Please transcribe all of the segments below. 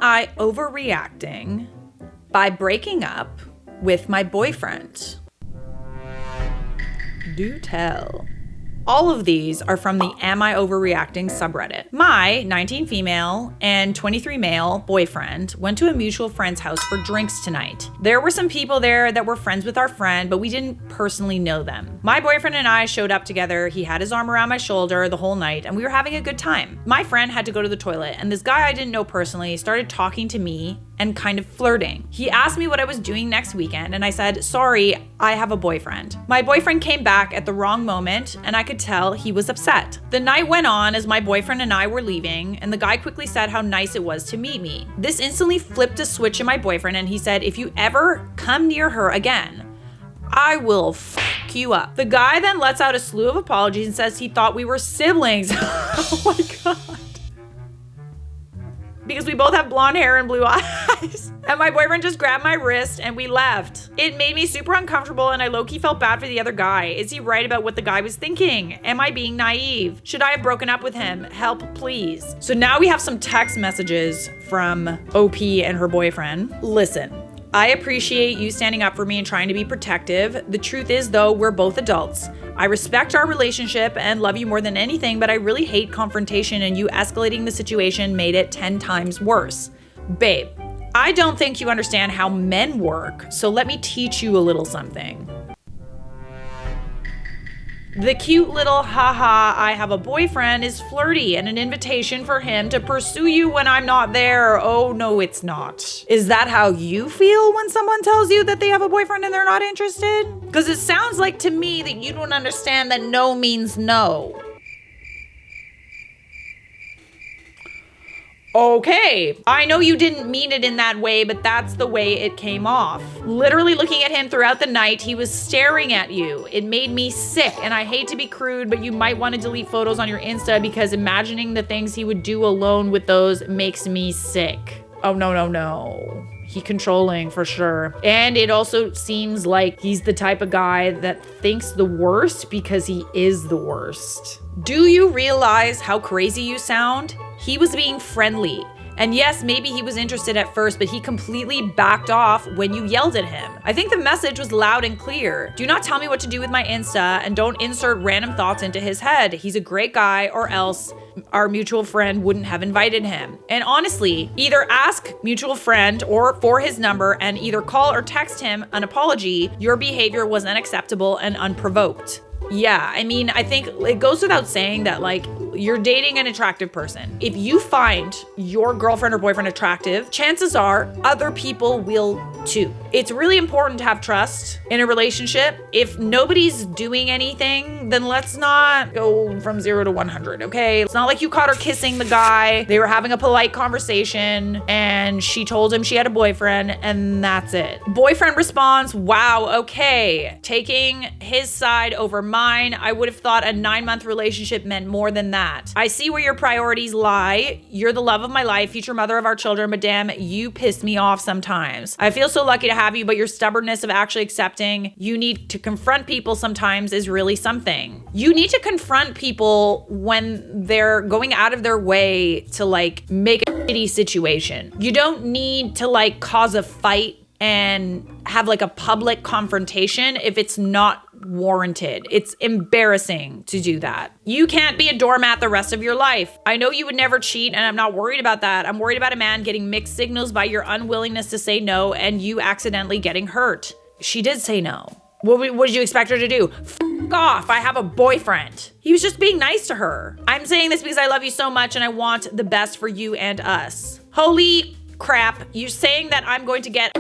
I overreacting by breaking up with my boyfriend? Do tell. All of these are from the Am I Overreacting subreddit. My 19 female and 23 male boyfriend went to a mutual friend's house for drinks tonight. There were some people there that were friends with our friend, but we didn't personally know them. My boyfriend and I showed up together. He had his arm around my shoulder the whole night and we were having a good time. My friend had to go to the toilet and this guy I didn't know personally started talking to me and kind of flirting. He asked me what I was doing next weekend and I said, sorry, I have a boyfriend. My boyfriend came back at the wrong moment and I could tell he was upset. The night went on as my boyfriend and I were leaving and the guy quickly said how nice it was to meet me. This instantly flipped a switch in my boyfriend and he said, if you ever come near her again, I will fuck you up. The guy then lets out a slew of apologies and says he thought we were siblings. Oh my God. Because we both have blonde hair and blue eyes. And my boyfriend just grabbed my wrist and we left. It made me super uncomfortable and I low-key felt bad for the other guy. Is he right about what the guy was thinking? Am I being naive? Should I have broken up with him? Help, please. So now we have some text messages from OP and her boyfriend. Listen. I appreciate you standing up for me and trying to be protective. The truth is, though, we're both adults. I respect our relationship and love you more than anything, but I really hate confrontation and you escalating the situation made it 10 times worse. Babe, I don't think you understand how men work, so let me teach you a little something. The cute little haha, I have a boyfriend is flirty and an invitation for him to pursue you when I'm not there. Oh, no, it's not. Is that how you feel when someone tells you that they have a boyfriend and they're not interested? Because it sounds like to me that you don't understand that no means no. Okay, I know you didn't mean it in that way, but that's the way it came off. Literally looking at him throughout the night, he was staring at you. It made me sick, and I hate to be crude, but you might want to delete photos on your Insta because imagining the things he would do alone with those makes me sick. Oh, no. He controlling for sure. And it also seems like he's the type of guy that thinks the worst because he is the worst. Do you realize how crazy you sound? He was being friendly. And yes, maybe he was interested at first, but he completely backed off when you yelled at him. I think the message was loud and clear. Do not tell me what to do with my Insta and don't insert random thoughts into his head. He's a great guy or else our mutual friend wouldn't have invited him. And honestly, either ask mutual friend or for his number and either call or text him an apology. Your behavior was unacceptable and unprovoked. Yeah, I mean, I think it goes without saying that, like, you're dating an attractive person. If you find your girlfriend or boyfriend attractive, chances are other people will too. It's really important to have trust in a relationship. If nobody's doing anything, then let's not go from 0 to 100, okay? It's not like you caught her kissing the guy. They were having a polite conversation and she told him she had a boyfriend and that's it. Boyfriend responds, wow, okay. Taking his side over mine, I would have thought a 9-month relationship meant more than that. I see where your priorities lie. You're the love of my life, future mother of our children, but damn, you piss me off sometimes. I feel so lucky to have you, but your stubbornness of actually accepting you need to confront people sometimes is really something. You need to confront people when they're going out of their way to like make a shitty situation. You don't need to like cause a fight and have like a public confrontation if it's not warranted. It's embarrassing to do that. You can't be a doormat the rest of your life. I know you would never cheat and I'm not worried about that. I'm worried about a man getting mixed signals by your unwillingness to say no and you accidentally getting hurt. She did say no. What did you expect her to do? F off, I have a boyfriend. He was just being nice to her. I'm saying this because I love you so much and I want the best for you and us. Holy crap, you're saying that I'm going to get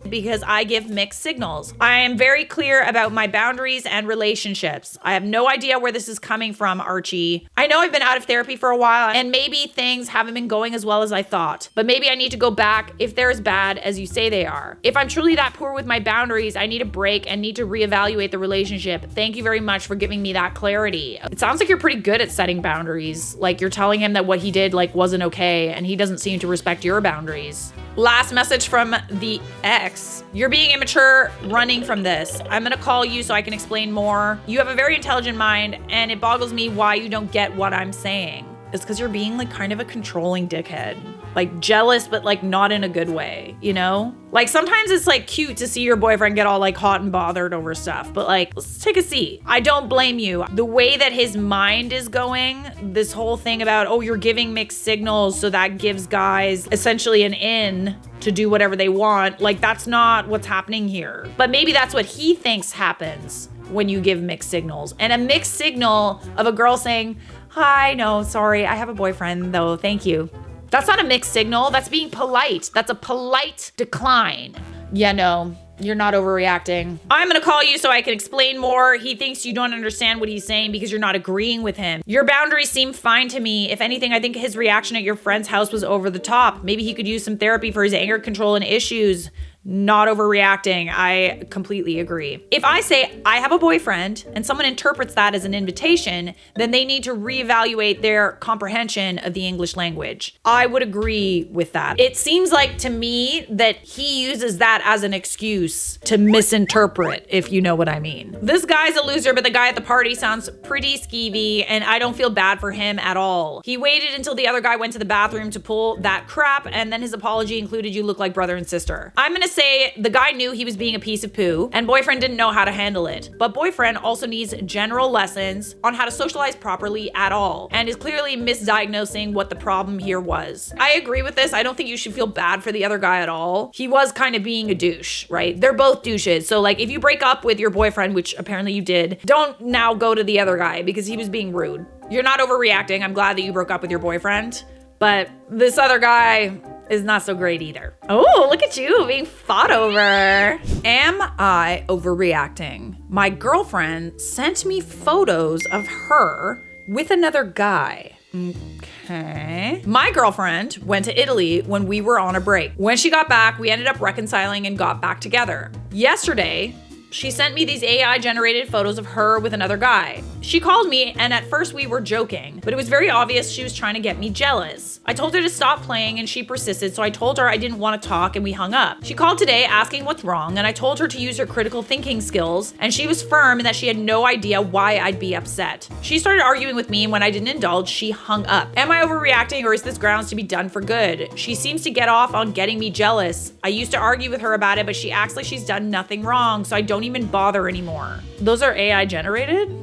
because I give mixed signals. I am very clear about my boundaries and relationships. I have no idea where this is coming from, Archie. I know I've been out of therapy for a while and maybe things haven't been going as well as I thought, but maybe I need to go back if they're as bad as you say they are. If I'm truly that poor with my boundaries, I need a break and need to reevaluate the relationship. Thank you very much for giving me that clarity. It sounds like you're pretty good at setting boundaries. Like you're telling him that what he did like wasn't okay and he doesn't seem to respect your boundaries. Last message from the ex. You're being immature running from this. I'm gonna call you so I can explain more. You have a very intelligent mind and it boggles me why you don't get what I'm saying. is because you're being like kind of a controlling dickhead. Like jealous, but like not in a good way, you know? Like sometimes it's like cute to see your boyfriend get all like hot and bothered over stuff, but like, let's take a seat. I don't blame you. The way that his mind is going, this whole thing about, oh, you're giving mixed signals, so that gives guys essentially an in to do whatever they want. Like that's not what's happening here. But maybe that's what he thinks happens when you give mixed signals. And a mixed signal of a girl saying, hi, no, sorry, I have a boyfriend though, thank you. That's not a mixed signal, that's being polite. That's a polite decline. Yeah, no, you're not overreacting. I'm gonna call you so I can explain more. He thinks you don't understand what he's saying because you're not agreeing with him. Your boundaries seem fine to me. If anything, I think his reaction at your friend's house was over the top. Maybe he could use some therapy for his anger control and issues. Not overreacting. I completely agree. If I say I have a boyfriend and someone interprets that as an invitation, then they need to reevaluate their comprehension of the English language. I would agree with that. It seems like to me that he uses that as an excuse to misinterpret, if you know what I mean. This guy's a loser, but the guy at the party sounds pretty skeevy, and I don't feel bad for him at all. He waited until the other guy went to the bathroom to pull that crap, and then his apology included you look like brother and sister. I'm gonna say the guy knew he was being a piece of poo and boyfriend didn't know how to handle it. But boyfriend also needs general lessons on how to socialize properly at all and is clearly misdiagnosing what the problem here was. I agree with this. I don't think you should feel bad for the other guy at all. He was kind of being a douche, right? They're both douches. So like if you break up with your boyfriend, which apparently you did, don't now go to the other guy because he was being rude. You're not overreacting. I'm glad that you broke up with your boyfriend, but this other guy is not so great either. Oh, look at you being fought over. Am I overreacting? My girlfriend sent me photos of her with another guy. Okay. My girlfriend went to Italy when we were on a break. When she got back, we ended up reconciling and got back together. Yesterday, she sent me these AI-generated photos of her with another guy. She called me, and at first we were joking, but it was very obvious she was trying to get me jealous. I told her to stop playing, and she persisted, so I told her I didn't want to talk, and we hung up. She called today asking what's wrong, and I told her to use her critical thinking skills, and she was firm in that she had no idea why I'd be upset. She started arguing with me, and when I didn't indulge, she hung up. Am I overreacting, or is this grounds to be done for good? She seems to get off on getting me jealous. I used to argue with her about it, but she acts like she's done nothing wrong, so I don't even bother anymore. Those are AI generated?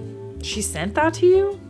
She sent that to you?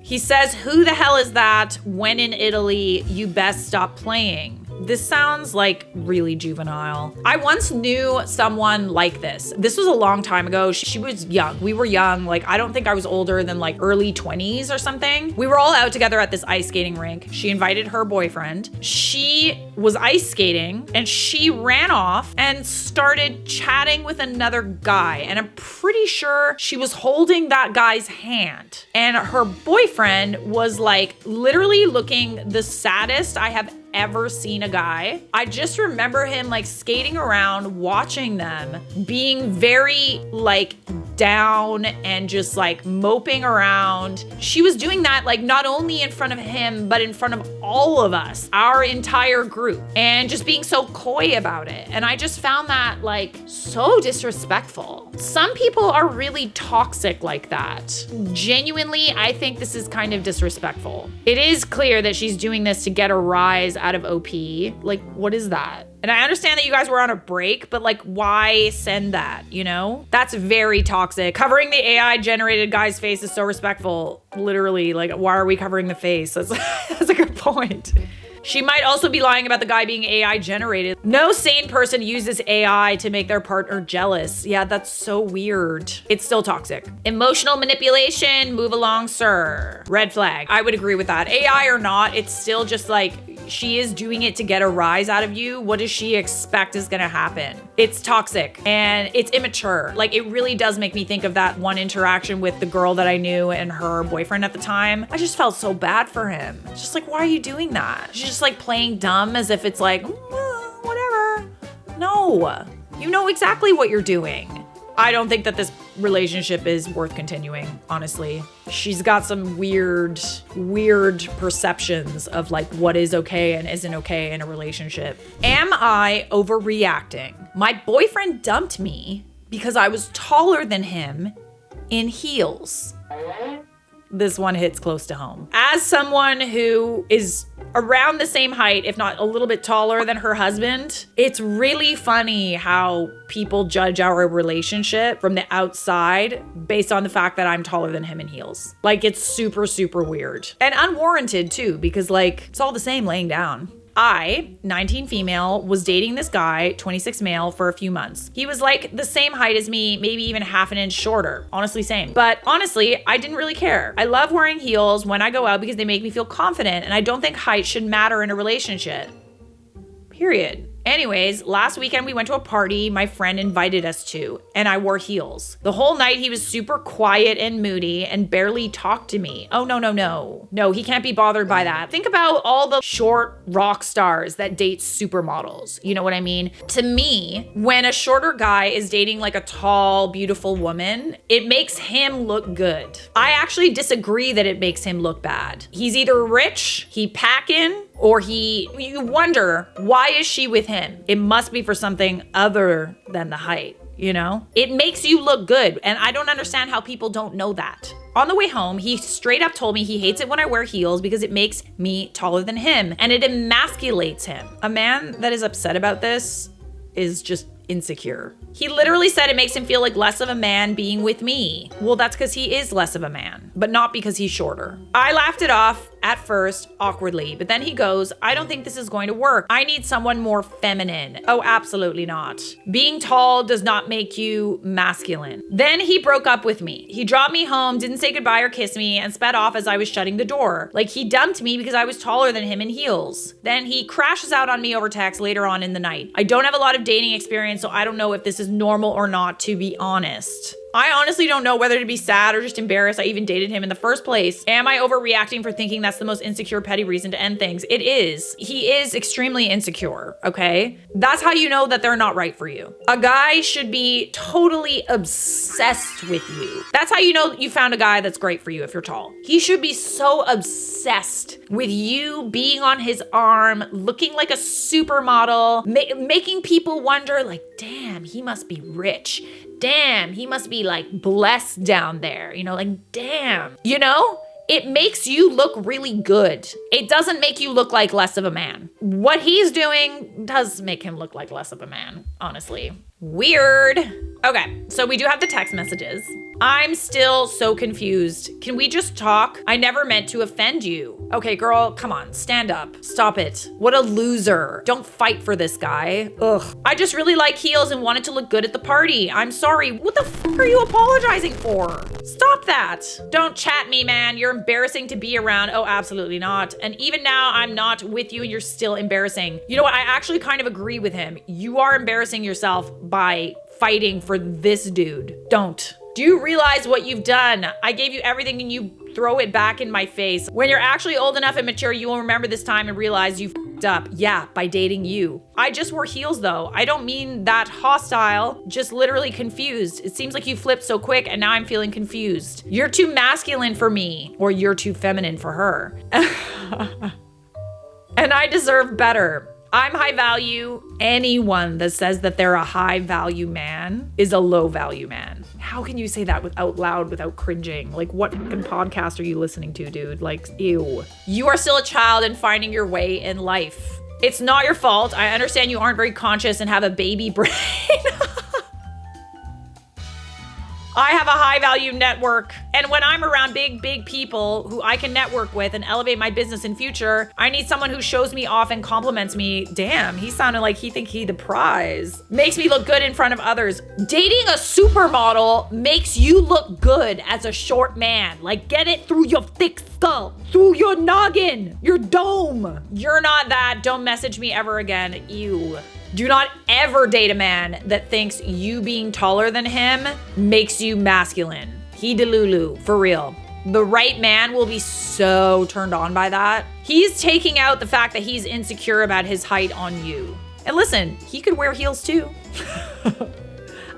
He says, who the hell is that? When in Italy, you best stop playing. This sounds like really juvenile. I once knew someone like this. This was a long time ago. She was young. We were young. Like, I don't think I was older than like early 20s or something. We were all out together at this ice skating rink. She invited her boyfriend. She was ice skating and she ran off and started chatting with another guy. And I'm pretty sure she was holding that guy's hand. And her boyfriend was like literally looking the saddest I have ever seen a guy. I just remember him like skating around, watching them, being very like down and just like moping around. She was doing that like not only in front of him, but in front of all of us, our entire group, and just being so coy about it. And I just found that like so disrespectful. Some people are really toxic like that. Genuinely, I think this is kind of disrespectful. It is clear that she's doing this to get a rise out of OP. Like, what is that? And I understand that you guys were on a break, but like, why send that, you know? That's very toxic. Covering the AI generated guy's face is so respectful. Literally, like, why are we covering the face? That's a good point. She might also be lying about the guy being AI generated. No sane person uses AI to make their partner jealous. Yeah, that's so weird. It's still toxic. Emotional manipulation, move along, sir. Red flag. I would agree with that. AI or not, it's still just like, she is doing it to get a rise out of you. What does she expect is gonna happen? It's toxic and it's immature. Like, it really does make me think of that one interaction with the girl that I knew and her boyfriend at the time. I just felt so bad for him. It's just like, why are you doing that? She's just like playing dumb as if it's like, whatever. No, you know exactly what you're doing. I don't think that this relationship is worth continuing, honestly. She's got some weird perceptions of like what is okay and isn't okay in a relationship. Am I overreacting? My boyfriend dumped me because I was taller than him in heels. this one hits close to home. As someone who is around the same height, if not a little bit taller than her husband, it's really funny how people judge our relationship from the outside based on the fact that I'm taller than him in heels. Like, it's super, super weird. And unwarranted too, because like, it's all the same laying down. I, 19 female, was dating this guy, 26 male, for a few months. He was like the same height as me, maybe even half an inch shorter. Honestly, same. But honestly, I didn't really care. I love wearing heels when I go out because they make me feel confident, and I don't think height should matter in a relationship. Period. Anyways, last weekend we went to a party my friend invited us to, and I wore heels. The whole night he was super quiet and moody and barely talked to me. Oh, no. No, he can't be bothered by that. Think about all the short rock stars that date supermodels. You know what I mean? To me, when a shorter guy is dating like a tall, beautiful woman, it makes him look good. I actually disagree that it makes him look bad. He's either rich, he packin', or you wonder, why is she with him? It must be for something other than the height, you know? It makes you look good, and I don't understand how people don't know that. On the way home, he straight up told me he hates it when I wear heels because it makes me taller than him, and it emasculates him. A man that is upset about this is just insecure. He literally said it makes him feel like less of a man being with me. Well, that's because he is less of a man, but not because he's shorter. I laughed it off at first, awkwardly, but then he goes, I don't think this is going to work. I need someone more feminine. Oh, absolutely not. Being tall does not make you masculine. Then he broke up with me. He dropped me home, didn't say goodbye or kiss me, and sped off as I was shutting the door. Like he dumped me because I was taller than him in heels. Then he crashes out on me over text later on in the night. I don't have a lot of dating experience, so I don't know if this is normal or not, to be honest. I honestly don't know whether to be sad or just embarrassed I even dated him in the first place. Am I overreacting for thinking that's the most insecure, petty reason to end things? It is. He is extremely insecure, okay? That's how you know that they're not right for you. A guy should be totally obsessed with you. That's how you know you found a guy that's great for you if you're tall. He should be so obsessed with you being on his arm, looking like a supermodel, making people wonder like, damn, he must be rich. Damn, he must be like blessed down there, you know, like damn, you know? It makes you look really good. It doesn't make you look like less of a man. What he's doing does make him look like less of a man, honestly. Weird. Okay, so we do have the text messages. I'm still so confused. Can we just talk? I never meant to offend you. Okay, girl, come on, stand up. Stop it. What a loser. Don't fight for this guy. Ugh. I just really like heels and wanted to look good at the party. I'm sorry. What the f are you apologizing for? Stop that. Don't chat me, man. You're embarrassing to be around. Oh, absolutely not. And even now, I'm not with you and you're still embarrassing. You know what? I actually kind of agree with him. You are embarrassing yourself by fighting for this dude. Don't. Do you realize what you've done? I gave you everything and you throw it back in my face. When you're actually old enough and mature, you will remember this time and realize you f***ed up. Yeah, by dating you. I just wore heels though. I don't mean that hostile, just literally confused. It seems like you flipped so quick and now I'm feeling confused. You're too masculine for me, or you're too feminine for her. And I deserve better. I'm high value. Anyone that says that they're a high value man is a low value man. How can you say that out loud without cringing? Like, what fucking podcast are you listening to, dude? Like, ew. You are still a child and finding your way in life. It's not your fault. I understand you aren't very conscious and have a baby brain. I have a high value network. And when I'm around big people who I can network with and elevate my business in future, I need someone who shows me off and compliments me. Damn, he sounded like he think he the prize. Makes me look good in front of others. Dating a supermodel makes you look good as a short man. Like, get it through your thick skull, through your noggin, your dome. You're not that. Don't message me ever again. Ew. Do not ever date a man that thinks you being taller than him makes you masculine. He delulu, for real. The right man will be so turned on by that. He's taking out the fact that he's insecure about his height on you. And listen, he could wear heels too.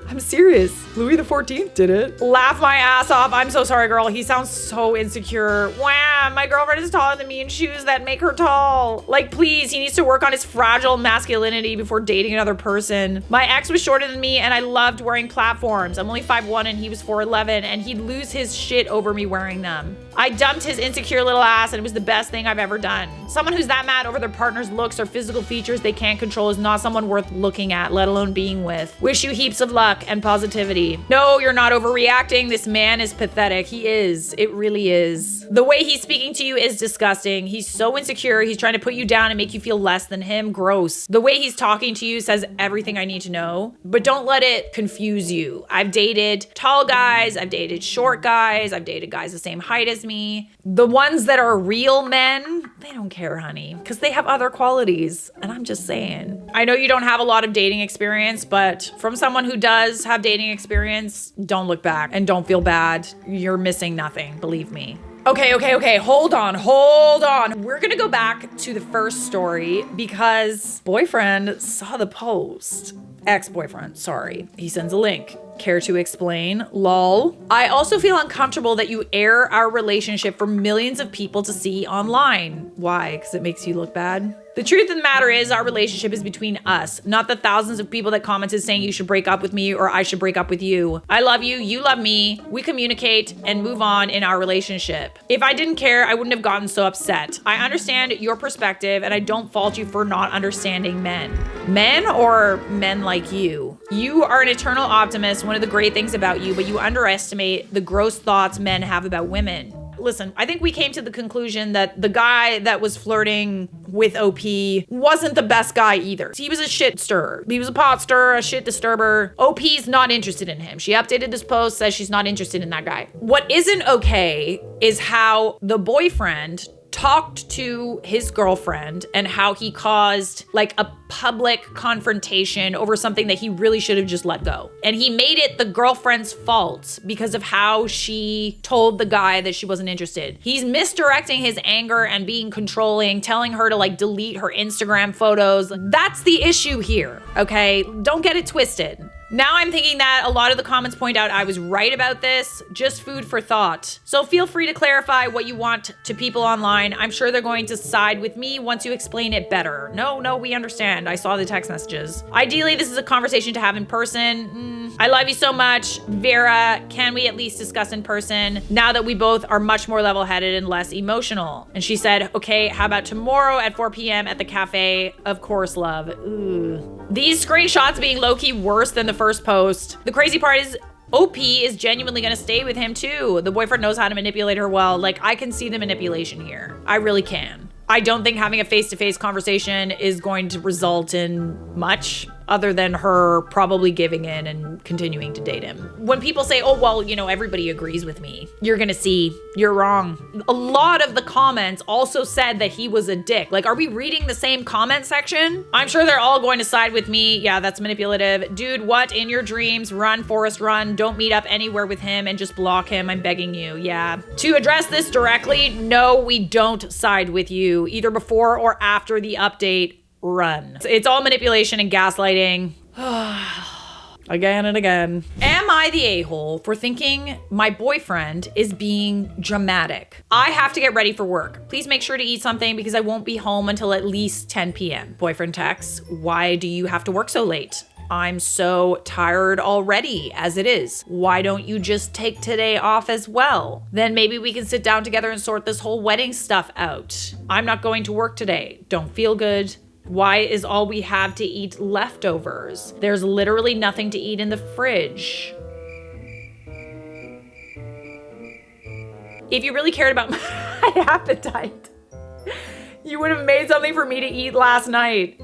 I'm serious. Louis XIV did it. Laugh my ass off. I'm so sorry, girl. He sounds so insecure. Wow, my girlfriend is taller than me in shoes that make her tall. Like, please, he needs to work on his fragile masculinity before dating another person. My ex was shorter than me and I loved wearing platforms. I'm only 5'1" and he was 4'11", and he'd lose his shit over me wearing them. I dumped his insecure little ass and it was the best thing I've ever done. Someone who's that mad over their partner's looks or physical features they can't control is not someone worth looking at, let alone being with. Wish you heaps of luck and positivity. No, you're not overreacting. This man is pathetic. He is. It really is. The way he's speaking to you is disgusting. He's so insecure. He's trying to put you down and make you feel less than him. Gross. The way he's talking to you says everything I need to know, but don't let it confuse you. I've dated tall guys. I've dated short guys. I've dated guys the same height as me. The ones that are real men, they don't care, honey, because they have other qualities. And I'm just saying. I know you don't have a lot of dating experience, but from someone who does have dating experience, don't look back and don't feel bad. You're missing nothing, believe me. Okay. Hold on. We're gonna go back to the first story because boyfriend saw the post. Ex-boyfriend, sorry. He sends a link. Care to explain? Lol. I also feel uncomfortable that you air our relationship for millions of people to see online. Why? Because it makes you look bad? The truth of the matter is our relationship is between us, not the thousands of people that commented saying you should break up with me or I should break up with you. I love you, you love me, we communicate and move on in our relationship. If I didn't care, I wouldn't have gotten so upset. I understand your perspective and I don't fault you for not understanding men. Men or men like you? You are an eternal optimist, one of the great things about you, but you underestimate the gross thoughts men have about women. Listen, I think we came to the conclusion that the guy that was flirting with OP wasn't the best guy either. He was a shit stirrer. He was a pot stirrer, a shit disturber. OP's not interested in him. She updated this post, says she's not interested in that guy. What isn't okay is how the boyfriend talked to his girlfriend and how he caused like a public confrontation over something that he really should have just let go. And he made it the girlfriend's fault because of how she told the guy that she wasn't interested. He's misdirecting his anger and being controlling, telling her to like delete her Instagram photos. That's the issue here, okay? Don't get it twisted. Now I'm thinking that a lot of the comments point out I was right about this, just food for thought. So feel free to clarify what you want to people online. I'm sure they're going to side with me once you explain it better. No, we understand. I saw the text messages. Ideally, this is a conversation to have in person. I love you so much. Vera, can we at least discuss in person now that we both are much more level-headed and less emotional? And she said, okay, how about tomorrow at 4 p.m. at the cafe? Of course, love. Ooh. These screenshots being low-key worse than the first post. The crazy part is OP is genuinely gonna stay with him too. The boyfriend knows how to manipulate her well. Like, I can see the manipulation here. I really can. I don't think having a face-to-face conversation is going to result in much other than her probably giving in and continuing to date him. When people say, oh, well, you know, everybody agrees with me, you're gonna see you're wrong. A lot of the comments also said that he was a dick. Like, are we reading the same comment section? I'm sure they're all going to side with me. Yeah, that's manipulative. Dude, what? In your dreams, run, Forrest, run. Don't meet up anywhere with him and just block him. I'm begging you. Yeah. To address this directly, no, we don't side with you, either before or after the update. Run. It's all manipulation and gaslighting. Again and again. Am I the a-hole for thinking my boyfriend is being dramatic? I have to get ready for work. Please make sure to eat something because I won't be home until at least 10 p.m. Boyfriend texts, why do you have to work so late? I'm so tired already as it is. Why don't you just take today off as well? Then maybe we can sit down together and sort this whole wedding stuff out. I'm not going to work today. Don't feel good. Why is all we have to eat leftovers? There's literally nothing to eat in the fridge. If you really cared about my appetite, you would have made something for me to eat last night.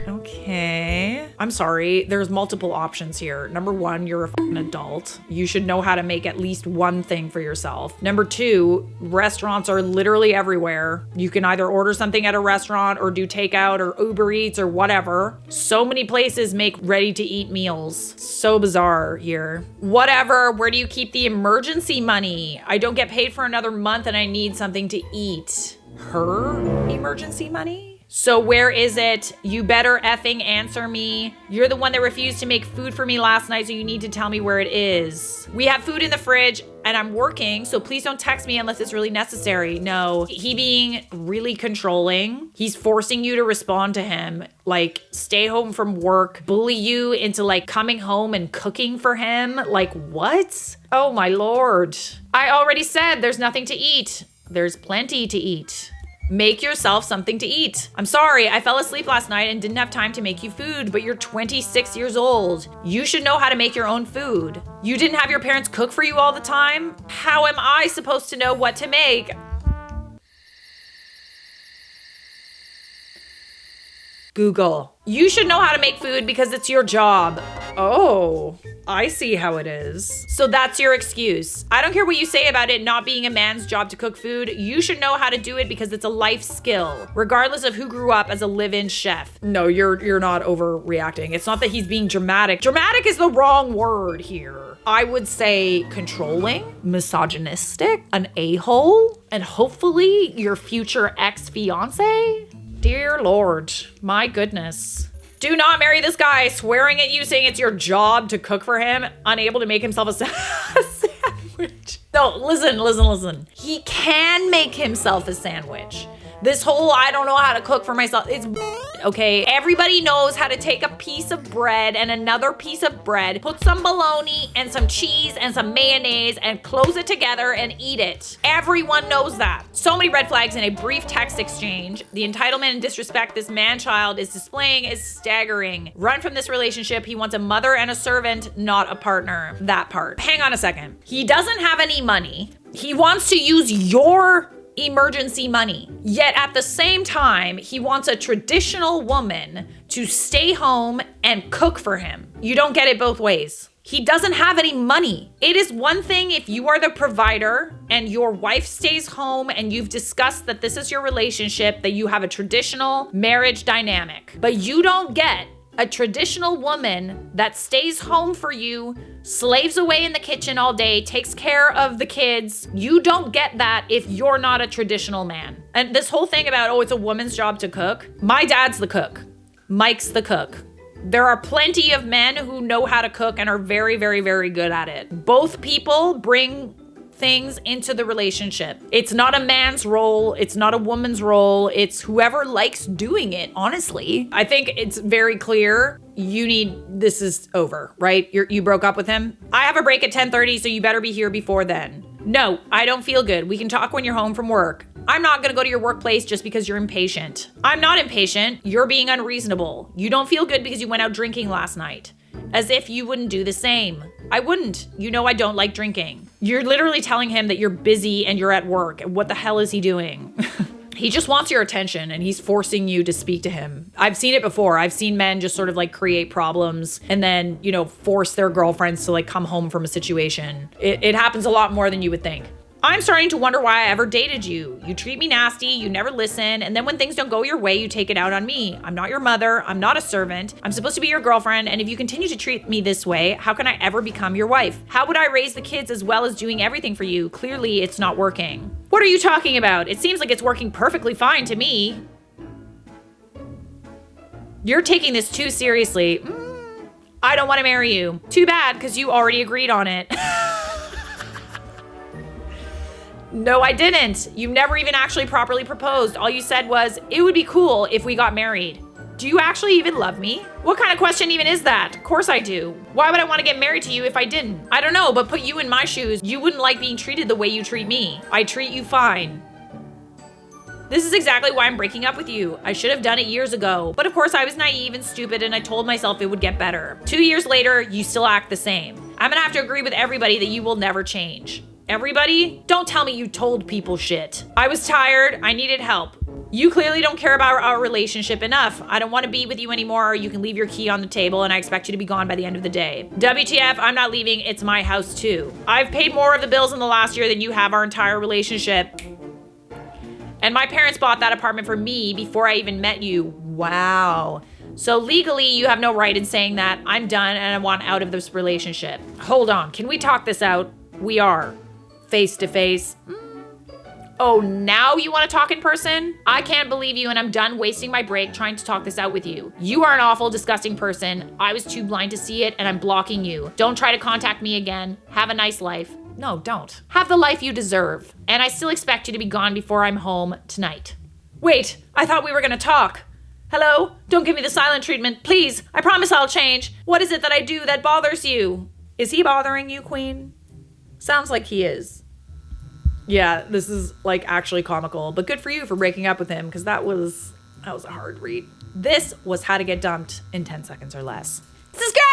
Okay. I'm sorry. There's multiple options here. Number one, you're a fucking adult. You should know how to make at least one thing for yourself. Number two, restaurants are literally everywhere. You can either order something at a restaurant or do takeout or Uber Eats or whatever. So many places make ready to eat meals. So bizarre here. Whatever. Where do you keep the emergency money? I don't get paid for another month and I need something to eat. Her emergency money? So where is it? You better effing answer me. You're the one that refused to make food for me last night, so you need to tell me where it is. We have food in the fridge and I'm working, so please don't text me unless it's really necessary. No, he being really controlling. He's forcing you to respond to him, like stay home from work, bully you into like coming home and cooking for him. Like what? Oh my Lord. I already said there's nothing to eat. There's plenty to eat. Make yourself something to eat. I'm sorry, I fell asleep last night and didn't have time to make you food, but you're 26 years old. You should know how to make your own food. You didn't have your parents cook for you all the time? How am I supposed to know what to make? Google. You should know how to make food because it's your job. Oh, I see how it is. So that's your excuse. I don't care what you say about it not being a man's job to cook food. You should know how to do it because it's a life skill, regardless of who grew up as a live-in chef. No, you're not overreacting. It's not that he's being dramatic. Dramatic is the wrong word here. I would say controlling, misogynistic, an a-hole, and hopefully your future ex-fiance. Dear Lord, my goodness. Do not marry this guy swearing at you, saying it's your job to cook for him, unable to make himself a sandwich. No, listen. He can make himself a sandwich. This whole I don't know how to cook for myself, it's okay? Everybody knows how to take a piece of bread and another piece of bread, put some bologna and some cheese and some mayonnaise and close it together and eat it. Everyone knows that. So many red flags in a brief text exchange. The entitlement and disrespect this man-child is displaying is staggering. Run from this relationship. He wants a mother and a servant, not a partner. That part. Hang on a second. He doesn't have any money. He wants to use your emergency money. Yet at the same time, he wants a traditional woman to stay home and cook for him. You don't get it both ways. He doesn't have any money. It is one thing if you are the provider and your wife stays home and you've discussed that this is your relationship, that you have a traditional marriage dynamic, but you don't get a traditional woman that stays home for you, slaves away in the kitchen all day, takes care of the kids. You don't get that if you're not a traditional man. And this whole thing about, oh, it's a woman's job to cook. My dad's the cook. Mike's the cook. There are plenty of men who know how to cook and are very, very, very good at it. Both people bring things into the relationship. It's not a man's role. It's not a woman's role. It's whoever likes doing it, honestly. I think it's very clear this is over, right? You broke up with him? I have a break at 10:30, so you better be here before then. No, I don't feel good. We can talk when you're home from work. I'm not gonna go to your workplace just because you're impatient. I'm not impatient. You're being unreasonable. You don't feel good because you went out drinking last night. As if you wouldn't do the same. I wouldn't. You know I don't like drinking. You're literally telling him that you're busy and you're at work. What the hell is he doing? He just wants your attention and he's forcing you to speak to him. I've seen it before. I've seen men just sort of like create problems and then, force their girlfriends to like come home from a situation. It happens a lot more than you would think. I'm starting to wonder why I ever dated you. You treat me nasty, you never listen, and then when things don't go your way, you take it out on me. I'm not your mother, I'm not a servant. I'm supposed to be your girlfriend, and if you continue to treat me this way, how can I ever become your wife? How would I raise the kids as well as doing everything for you? Clearly, it's not working. What are you talking about? It seems like it's working perfectly fine to me. You're taking this too seriously. I don't want to marry you. Too bad, because you already agreed on it. No, I didn't. You never even actually properly proposed. All you said was, it would be cool if we got married. Do you actually even love me? What kind of question even is that? Of course I do. Why would I want to get married to you if I didn't? I don't know, but put you in my shoes. You wouldn't like being treated the way you treat me. I treat you fine. This is exactly why I'm breaking up with you. I should have done it years ago. But of course I was naive and stupid and I told myself it would get better. 2 years later, you still act the same. I'm gonna have to agree with everybody that you will never change. Everybody? Don't tell me you told people shit. I was tired. I needed help. You clearly don't care about our relationship enough. I don't want to be with you anymore. You can leave your key on the table and I expect you to be gone by the end of the day. WTF, I'm not leaving. It's my house too. I've paid more of the bills in the last year than you have our entire relationship. And my parents bought that apartment for me before I even met you. Wow. So legally, you have no right in saying that. I'm done and I want out of this relationship. Hold on. Can we talk this out? We are. Face to face. Oh, now you want to talk in person? I can't believe you and I'm done wasting my break trying to talk this out with you. You are an awful, disgusting person. I was too blind to see it and I'm blocking you. Don't try to contact me again. Have a nice life. no, don't. Have the life you deserve. And I still expect you to be gone before I'm home tonight. Wait, I thought we were gonna talk. Hello? Don't give me the silent treatment, please. I promise I'll change. What is it that I do that bothers you? Is he bothering you, Queen? Sounds like he is. Yeah, this is like actually comical, but good for you for breaking up with him, because that was a hard read. This was How to Get Dumped in 10 Seconds or Less. This is good!